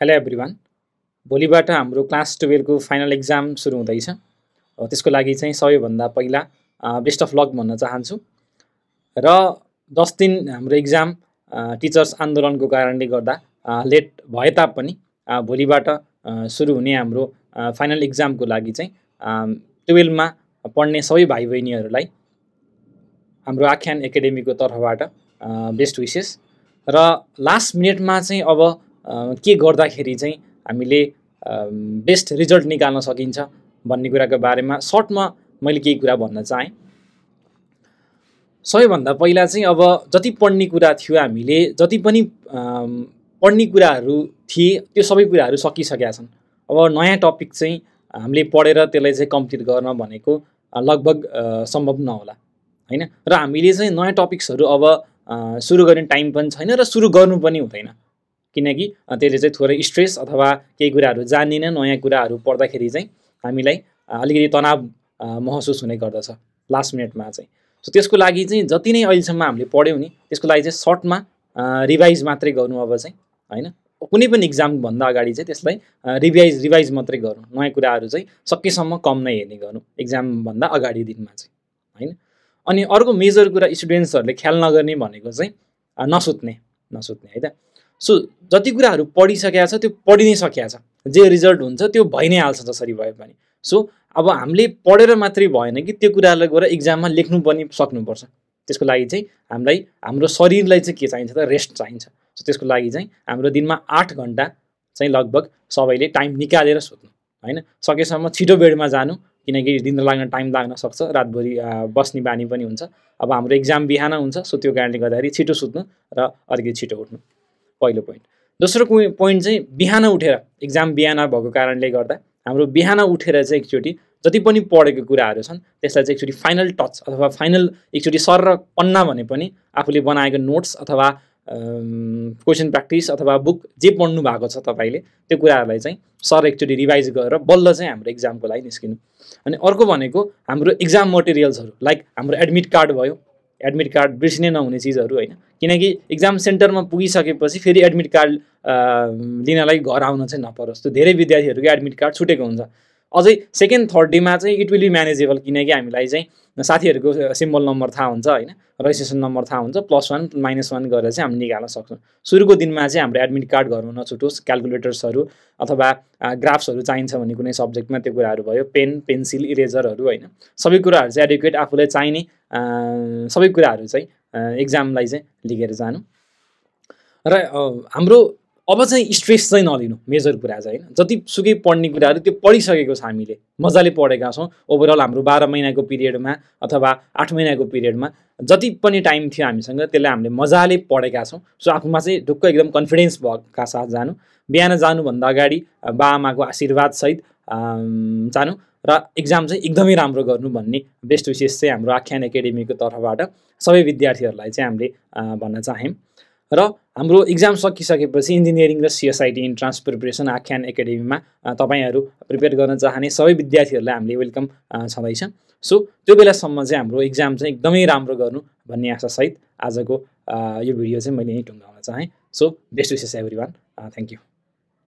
Hello everyone. भोलिबाट हाम्रो class 12 को फाइनल एक्जाम सुरु हुँदैछ। त्यसको लागि चाहिँ सबैभन्दा पहिला बेस्ट अफ लक भन्न चाहन्छु। र 10 दिन हाम्रो एक्जाम टिचर्स आन्दोलनको कारणले गर्दा लेट भए तापनि भोलिबाट सुरु हुने हाम्रो फाइनल एक्जामको लागि चाहिँ 12 मा पढ्ने सबै भाइ बहिनीहरूलाई हाम्रो आख्यान एकाडेमीको तर्फबाट बेस्ट विशेस। र लास्ट मिनेटमा चाहिँ अब के गर्दाखेरि चाहिँ हामीले बेस्ट रिजल्ट निकाल्न सकिन्छ भन्ने कुराको बारेमा सर्टमा मैले केही कुरा भन्न चाहे। सबैभन्दा पहिला चाहिँ अब जति पढ्ने कुरा थियो, हामीले जति पनि पढ्ने कुराहरू थिए त्यो सबै कुराहरू सकिसकेका छन्। अब नयाँ टपिक चाहिँ हामीले पढेर त्यसलाई चाहिँ कम्प्लिट गर्न भनेको लगभग सम्भव नहोला हैन। र हामीले चाहिँ नयाँ टपिक्सहरू अब सुरु गर्ने टाइम पनि छैन र सुरु गर्नु पनि हुँदैन, किनकि त्यसले चाहिँ थोरै स्ट्रेस अथवा केही कुराहरू जान्दिन, नयाँ कुराहरू पढ्दाखेरि चाहिँ हामीलाई अलिकति तनाव महसुस हुने गर्दछ लास्ट मिनेटमा चाहिँ। सो त्यसको लागि चाहिँ जति नै अहिलेसम्म हामीले पढ्यौँ नि त्यसको लागि चाहिँ सर्टमा रिभाइज मात्रै गर्नु अब चाहिँ हैन। कुनै पनि एक्जाम भन्दा अगाडि चाहिँ त्यसलाई रिभाइज मात्रै गर्नु, नयाँ कुराहरू चाहिँ सकेसम्म कम नै हेर्ने गर्नु एक्जाम भन्दा अगाडि दिनमा चाहिँ हैन। अनि अर्को मेजर कुरा स्टुडेन्ट्सहरूले ख्याल नगर्ने भनेको चाहिँ नसुत्ने है त। सो जति कुराहरू पढिसकेको छ त्यो पढि नै सकेको छ, जे रिजल्ट हुन्छ त्यो भइ नै हाल्छ जसरी भए पनि। सो अब हामीले पढेर मात्रै भएन कि त्यो कुरालाई गएर एक्जाममा लेख्नु पनि सक्नुपर्छ। त्यसको लागि चाहिँ हामीलाई हाम्रो शरीरलाई चाहिँ के चाहिन्छ त, रेस्ट चाहिन्छ। सो त्यसको लागि चाहिँ हाम्रो दिनमा 8 घण्टा चाहिँ लगभग सबैले टाइम निकालेर सुत्नु हैन। सकेसम्म छिटो बेडमा जानु, किनकि दिन लाग्न टाइम लाग्न सक्छ, रातभरि बस्ने बानी पनि हुन्छ। अब हाम्रो एक्जाम बिहान हुन्छ, सो त्यो कारणले गर्दाखेरि छिटो सुत्नु र अलिकति छिटो उठ्नु, पहिलो पोइन्ट। दोस्रो पोइन्ट चाहिँ बिहान उठेर, एक्जाम बिहान भएको कारणले गर्दा हाम्रो बिहान उठेर चाहिँ एकचोटि जति पनि पढेको कुराहरू छन् त्यसलाई चाहिँ एकचोटि फाइनल टच अथवा फाइनल एकचोटि सर र पन्ना भने पनि आफूले बनाएको नोट्स अथवा क्वेसन प्र्याक्टिस अथवा बुक जे पढ्नु भएको छ तपाईँले त्यो कुराहरूलाई चाहिँ सर एकचोटि रिभाइज गरेर बल्ल चाहिँ हाम्रो एक्जामको लागि निस्किनु। अनि अर्को भनेको हाम्रो एक्जाम मटेरियल्सहरू, लाइक हाम्रो एडमिट कार्ड भयो। एडमिट कार्ड बिर्सिनै नहुने चिजहरू होइन, किनकि एक्जाम सेन्टरमा पुगिसकेपछि फेरि एडमिट कार्ड लिनलाई घर आउन चाहिँ नपरोस्। त्यो धेरै विद्यार्थीहरूको एडमिट कार्ड छुटेको हुन्छ। अझै सेकेन्ड थर्ड डेमा चाहिँ इट विल बी म्यानेजेबल, किनकि हामीलाई चाहिँ साथीहरूको सिम्बल नम्बर थाहा हुन्छ होइन, रजिस्ट्रेसन नम्बर थाहा हुन्छ, +1 -1 गरेर चाहिँ हामी निकाल्न सक्छौँ। सुरुको दिनमा चाहिँ हाम्रो एडमिट कार्ड घरमा नछुटोस्। क्यालकुलेटर्सहरू अथवा ग्राफ्सहरू चाहिन्छ भने कुनै सब्जेक्टमा त्यो कुराहरू भयो, पेन पेन्सिल इरेजरहरू होइन, सबै कुराहरू चाहिँ एडुकेट आफूलाई चाहिने सबै कुराहरू चाहिँ एक्जामलाई चाहिँ लिएर जानु। र हाम्रो अब चाहिँ स्ट्रेस चाहिँ नलिनु, मेजर कुरा चाहिँ होइन। जतिसुकै पढ्ने कुराहरू त्यो पढिसकेको छ, हामीले मजाले पढेका छौँ। ओभरअल हाम्रो 12 महिनाको पिरियडमा अथवा 8 महिनाको पिरियडमा जति पनि टाइम थियो हामीसँग त्यसलाई हामीले मजाले पढेका छौँ। सो आफूमा चाहिँ ढुक्क एकदम कन्फिडेन्स भएका साथ जानु। बिहान जानुभन्दा अगाडि बाआमाको आशीर्वादसहित जानु र एक्जाम चाहिँ एकदमै राम्रो गर्नु भन्ने बेस्ट विशेष चाहिँ हाम्रो आख्यान एकाडेमीको तर्फबाट सबै विद्यार्थीहरूलाई चाहिँ हामीले भन्न चाह्यौँ। र हाम्रो एक्जाम सकिसकेपछि इन्जिनियरिङ र सिएसआइटी इन्ट्रान्स प्रिपरेसन आख्यान एकाडेमीमा तपाईँहरू प्रिपेयर गर्न चाहने सबै विद्यार्थीहरूलाई हामीले वेलकम छँदैछ। सो त्यो बेलासम्म चाहिँ हाम्रो एक्जाम चाहिँ एकदमै राम्रो गर्नु भन्ने आशासहित आजको यो भिडियो चाहिँ मैले यहीँ टुङ्गाउन चाहेँ। So best wishes everyone, thank you.